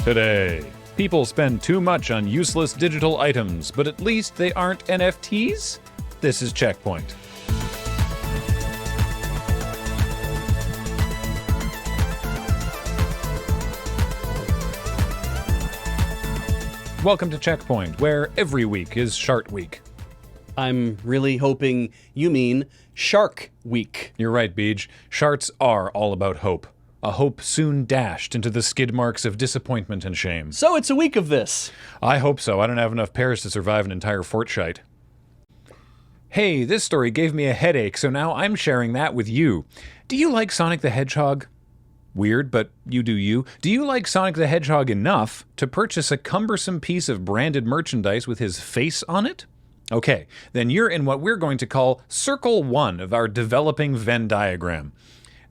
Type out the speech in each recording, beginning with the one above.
Today, people spend too much on useless digital items, but at least they aren't NFTs? This is CheckPoint. Welcome to CheckPoint, where every week is Shark Week. I'm really hoping you mean Shark Week. You're right, Beej. Sharks are all about hope. A hope soon dashed into the skid marks of disappointment and shame. So it's a week of this. I hope so. I don't have enough pears to survive an entire fortnight. Hey, this story gave me a headache, so now I'm sharing that with you. Do you like Sonic the Hedgehog? Weird, but you do you. Do you like Sonic the Hedgehog enough to purchase a cumbersome piece of branded merchandise with his face on it? Okay, then you're in what we're going to call Circle 1 of our developing Venn diagram.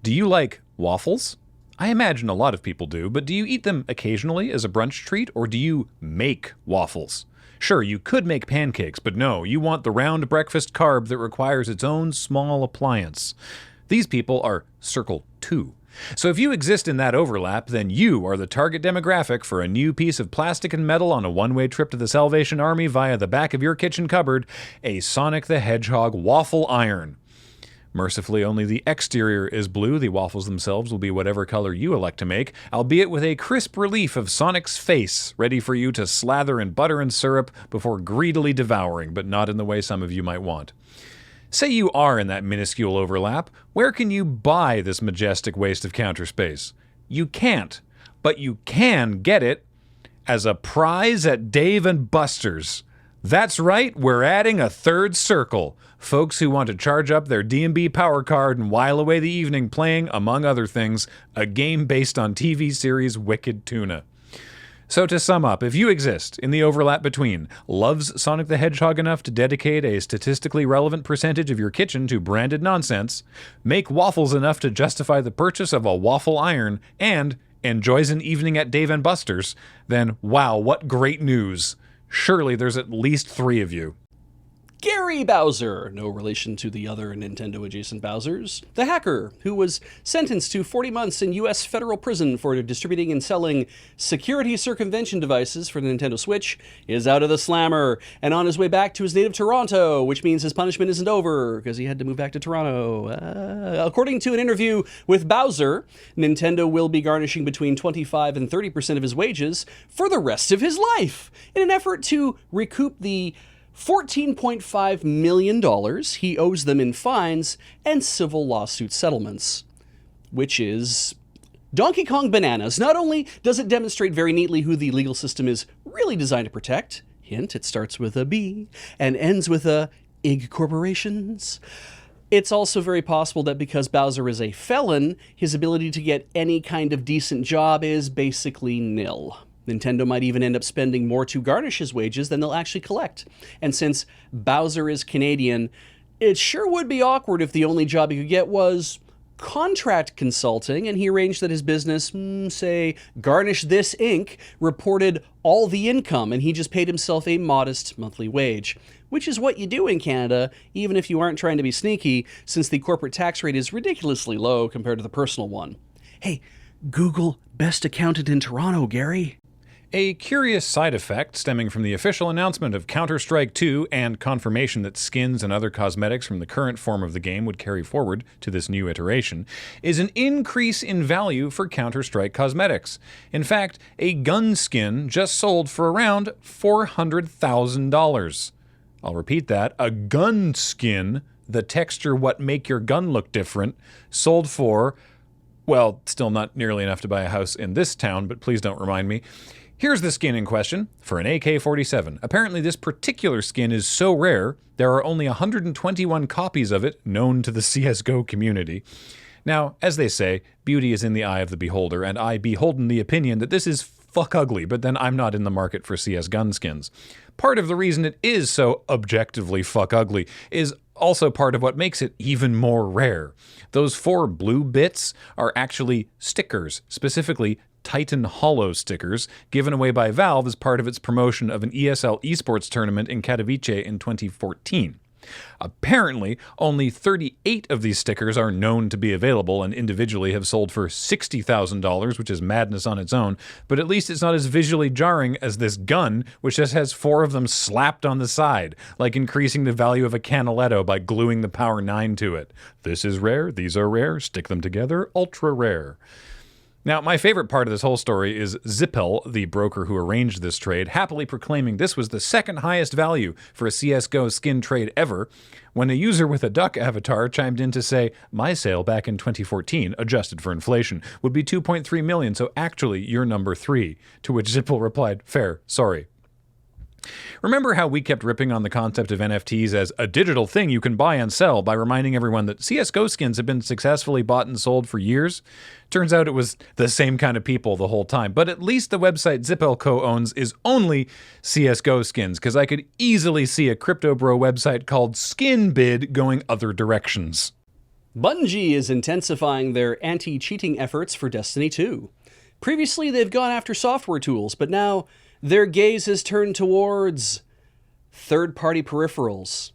Do you like waffles? I imagine a lot of people do, but do you eat them occasionally as a brunch treat, or do you make waffles? Sure, you could make pancakes, but no, you want the round breakfast carb that requires its own small appliance. These people are Circle 2. So if you exist in that overlap, then you are the target demographic for a new piece of plastic and metal on a one-way trip to the Salvation Army via the back of your kitchen cupboard, a Sonic the Hedgehog waffle iron. Mercifully, only the exterior is blue. The waffles themselves will be whatever color you elect to make, albeit with a crisp relief of Sonic's face, ready for you to slather in butter and syrup before greedily devouring, but not in the way some of you might want. Say you are in that minuscule overlap, where can you buy this majestic waste of counter space? You can't, but you can get it as a prize at Dave & Buster's. That's right, we're adding a third circle. Folks who want to charge up their D&B power card and while away the evening playing, among other things, a game based on TV series Wicked Tuna. So to sum up, if you exist in the overlap between loves Sonic the Hedgehog enough to dedicate a statistically relevant percentage of your kitchen to branded nonsense, make waffles enough to justify the purchase of a waffle iron, and enjoys an evening at Dave & Buster's, then wow, what great news. Surely there's at least 3 of you. Gary Bowser, no relation to the other Nintendo-adjacent Bowsers, the hacker who was sentenced to 40 months in U.S. federal prison for distributing and selling security circumvention devices for the Nintendo Switch, is out of the slammer and on his way back to his native Toronto, which means his punishment isn't over because he had to move back to Toronto. According to an interview with Bowser, Nintendo will be garnishing between 25 and 30% of his wages for the rest of his life in an effort to recoup the $14.5 million he owes them in fines and civil lawsuit settlements, which is Donkey Kong bananas. Not only does it demonstrate very neatly who the legal system is really designed to protect, hint, it starts with a B and ends with a IG corporations, it's also very possible that because Bowser is a felon, his ability to get any kind of decent job is basically nil. Nintendo might even end up spending more to garnish his wages than they'll actually collect. And since Bowser is Canadian, it sure would be awkward if the only job he could get was contract consulting, and he arranged that his business, say, Garnish This Inc., reported all the income, and he just paid himself a modest monthly wage, which is what you do in Canada, even if you aren't trying to be sneaky, since the corporate tax rate is ridiculously low compared to the personal one. Hey, Google best accountant in Toronto, Gary. A curious side effect stemming from the official announcement of Counter-Strike 2 and confirmation that skins and other cosmetics from the current form of the game would carry forward to this new iteration is an increase in value for Counter-Strike cosmetics. In fact, a gun skin just sold for around $400,000. I'll repeat that, a gun skin, the texture what make your gun look different, sold for, well, still not nearly enough to buy a house in this town, but please don't remind me. Here's the skin in question for an AK-47. Apparently this particular skin is so rare, there are only 121 copies of it known to the CSGO community. Now, as they say, beauty is in the eye of the beholder, and I beholden the opinion that this is fuck ugly, but then I'm not in the market for CS gun skins. Part of the reason it is so objectively fuck ugly is also part of what makes it even more rare. Those 4 blue bits are actually stickers, specifically Titan Hollow stickers, given away by Valve as part of its promotion of an ESL esports tournament in Katowice in 2014. Apparently, only 38 of these stickers are known to be available and individually have sold for $60,000, which is madness on its own, but at least it's not as visually jarring as this gun, which just has 4 of them slapped on the side, like increasing the value of a Canaletto by gluing the Power 9 to it. This is rare, these are rare, stick them together, ultra rare. Now, my favorite part of this whole story is Zippel, the broker who arranged this trade, happily proclaiming this was the second highest value for a CSGO skin trade ever, when a user with a duck avatar chimed in to say, my sale back in 2014, adjusted for inflation, would be 2.3 million, so actually you're number 3. To which Zippel replied, fair, sorry. Remember how we kept ripping on the concept of NFTs as a digital thing you can buy and sell by reminding everyone that CSGO skins have been successfully bought and sold for years? Turns out it was the same kind of people the whole time. But at least the website Zippel co-owns is only CSGO skins, because I could easily see a crypto bro website called SkinBid going other directions. Bungie is intensifying their anti-cheating efforts for Destiny 2. Previously, they've gone after software tools, but now their gaze has turned towards third-party peripherals.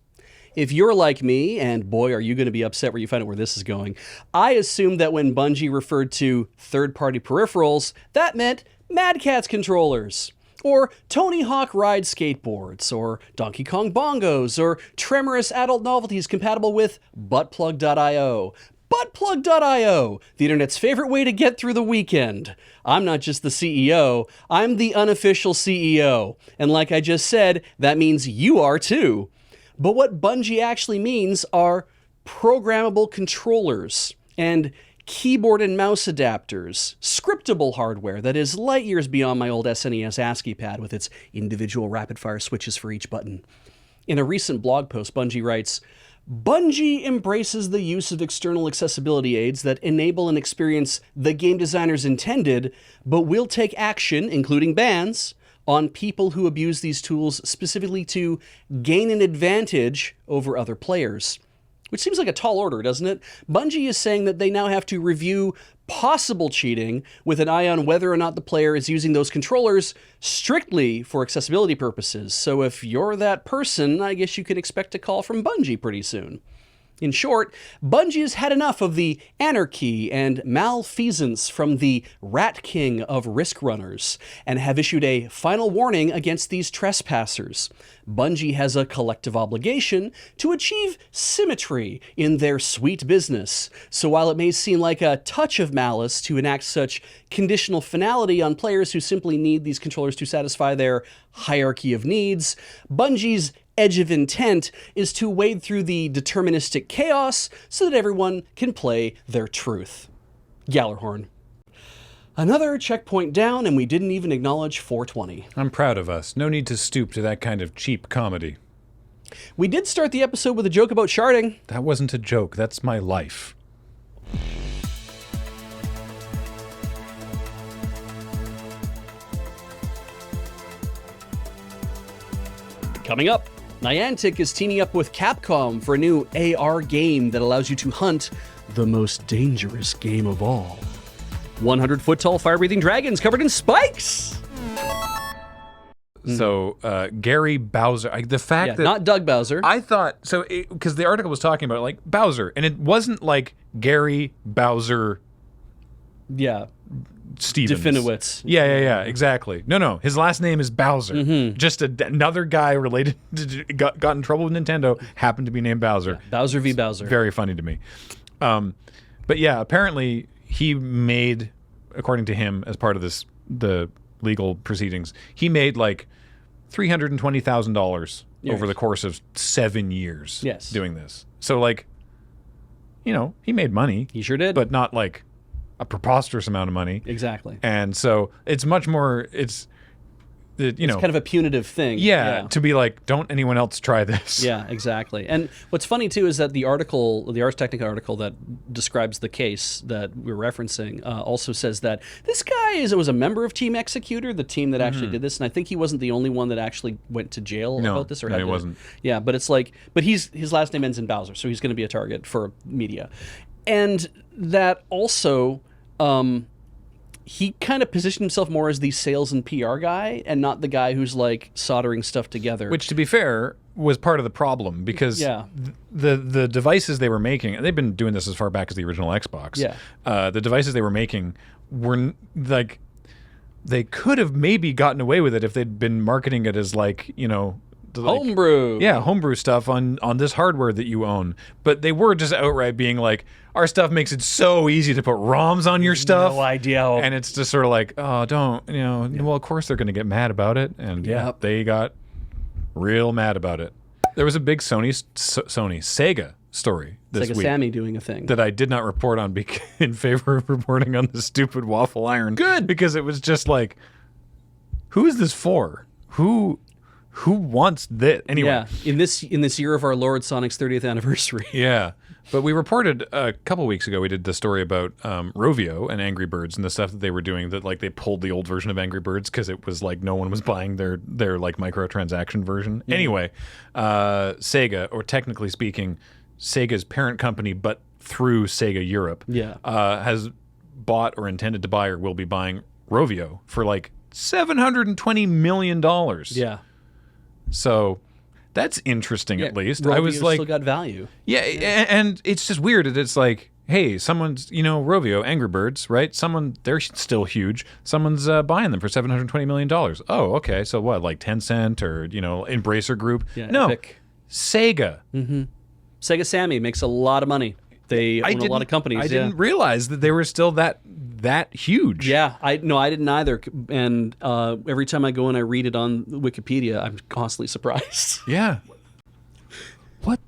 If you're like me, and boy, are you going to be upset when you find out where this is going, I assumed that when Bungie referred to third-party peripherals, that meant Mad Catz controllers, or Tony Hawk Ride skateboards, or Donkey Kong bongos, or tremorous adult novelties compatible with buttplug.io. Buttplug.io, the internet's favorite way to get through the weekend. I'm not just the CEO, I'm the unofficial CEO. And like I just said, that means you are too. But what Bungie actually means are programmable controllers and keyboard and mouse adapters, scriptable hardware that is light years beyond my old SNES ASCII pad with its individual rapid-fire switches for each button. In a recent blog post, Bungie writes, Bungie embraces the use of external accessibility aids that enable an experience the game designers intended, but will take action, including bans, on people who abuse these tools specifically to gain an advantage over other players. Which seems like a tall order, doesn't it? Bungie is saying that they now have to review possible cheating with an eye on whether or not the player is using those controllers strictly for accessibility purposes. So if you're that person, I guess you can expect a call from Bungie pretty soon. In short, Bungie has had enough of the anarchy and malfeasance from the Rat King of Risk Runners and have issued a final warning against these trespassers. Bungie has a collective obligation to achieve symmetry in their sweet business. So while it may seem like a touch of malice to enact such conditional finality on players who simply need these controllers to satisfy their hierarchy of needs, Bungie's edge of intent is to wade through the deterministic chaos so that everyone can play their truth. Gallarhorn. Another checkpoint down, and we didn't even acknowledge 420. I'm proud of us. No need to stoop to that kind of cheap comedy. We did start the episode with a joke about sharding. That wasn't a joke. That's my life. Coming up, Niantic is teaming up with Capcom for a new AR game that allows you to hunt the most dangerous game of all. 100-foot-tall fire-breathing dragons covered in spikes! So, Gary Bowser, the fact that... not Doug Bowser. I thought, so, because the article was talking about, like, Bowser, and it wasn't like Gary Bowser... Yeah. Stevens. Definowitz. Yeah, exactly. No, his last name is Bowser. Mm-hmm. Just another guy related to, got in trouble with Nintendo, happened to be named Bowser. Yeah, Bowser v. Bowser. Very funny to me. But yeah, apparently he made, according to him, as part of the legal proceedings, he made like $320,000 over the course of 7 years doing this. So like, you know, he made money. He sure did. But not like a preposterous amount of money. Exactly. And so it's much more, it's kind of a punitive thing. Yeah, to be like, don't anyone else try this. Yeah, exactly. And what's funny too is that the article, the Ars Technica article that describes the case that we're referencing, also says that this guy was a member of Team Executor, the team that actually did this, and I think he wasn't the only one that actually went to jail about this. No, he wasn't. Yeah, but it's like, but his last name ends in Bowser, so he's going to be a target for media, and that also. He kind of positioned himself more as the sales and PR guy and not the guy who's like soldering stuff together. Which, to be fair, was part of the problem because Yeah. the devices they were making, and they've been doing this as far back as the original Xbox. Yeah. The devices they were making were like, they could have maybe gotten away with it if they'd been marketing it as like, you know, Homebrew. Yeah, homebrew stuff on this hardware that you own. But they were just outright being like, our stuff makes it so easy to put ROMs on your stuff. No idea. And it's just sort of like, oh, don't, you know, well, of course they're going to get mad about it. And yeah, they got real mad about it. There was a big Sega story this Sega week Sammy doing a thing. that I did not report on in favor of reporting on the stupid waffle iron. Good. Because it was just like, who is this for? Who wants this? Anyway. Yeah, in this year of our Lord Sonic's 30th anniversary. Yeah. But we reported a couple weeks ago, we did the story about Rovio and Angry Birds and the stuff that they were doing, that like they pulled the old version of Angry Birds because it was like no one was buying their like microtransaction version. Yeah. Anyway, Sega, or technically speaking, Sega's parent company, but through Sega Europe, has bought or intended to buy or will be buying Rovio for like $720 million. Yeah. So that's interesting, at least. Rovio's I was like, still got value. Yeah, and it's just weird that it's like, hey, someone's, you know, Rovio, Angry Birds, right? They're still huge. Someone's buying them for $720 million. Oh, okay. So what, like Tencent or, you know, Embracer Group? Yeah, no, Epic. Sega. Mm-hmm. Sega Sammy makes a lot of money. They own a lot of companies. I didn't realize that they were still that huge. Yeah, I didn't either. And every time I go and I read it on Wikipedia, I'm constantly surprised. Yeah.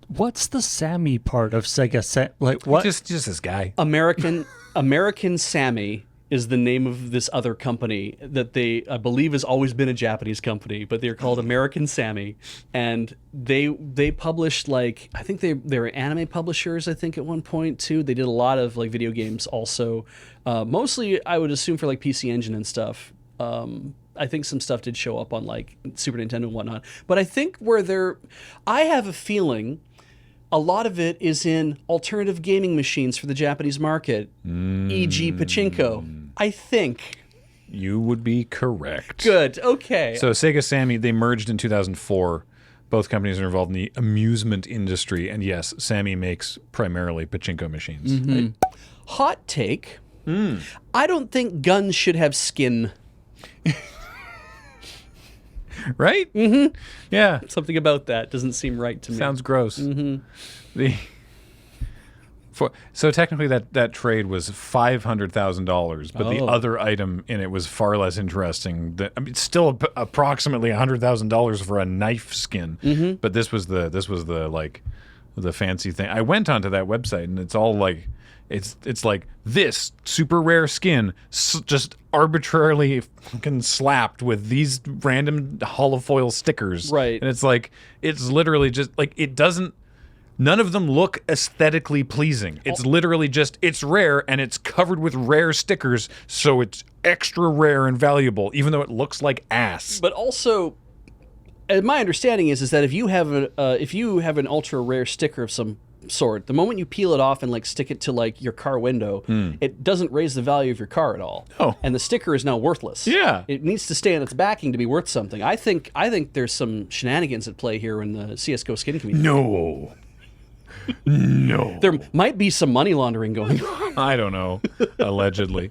What's the Sammy part of Sega? Like what? Just this guy. American Sammy is the name of this other company that I believe has always been a Japanese company, but they're called American Sammy, and they published, like, I think they were anime publishers, I think, at one point too. They did a lot of like video games also, mostly I would assume for like PC Engine and stuff. I think some stuff did show up on like Super Nintendo and whatnot, but I think I have a feeling a lot of it is in alternative gaming machines for the Japanese market, e.g. pachinko. I think. You would be correct. Good. Okay. So Sega Sammy, they merged in 2004. Both companies are involved in the amusement industry, and yes, Sammy makes primarily pachinko machines. Mm-hmm. Right? Hot take. I don't think guns should have skin. Right? Mm-hmm. Yeah. Something about that doesn't seem right to me. Sounds gross. Mm-hmm. So technically that trade was $500,000, but the other item in it was far less interesting. It's still approximately $100,000 for a knife skin, but this was the like the fancy thing. I went onto that website and it's all like it's like this super rare skin just arbitrarily fucking slapped with these random holofoil stickers, right? And it's like it's literally just like it doesn't. None of them look aesthetically pleasing. It's literally just, it's rare and it's covered with rare stickers, so it's extra rare and valuable, even though it looks like ass. But also, my understanding is that if you have an ultra rare sticker of some sort, the moment you peel it off and like stick it to like your car window, it doesn't raise the value of your car at all. Oh. And the sticker is now worthless. Yeah. It needs to stay on its backing to be worth something. I think there's some shenanigans at play here in the CS:GO skin community. No. No. There might be some money laundering going on. I don't know. Allegedly.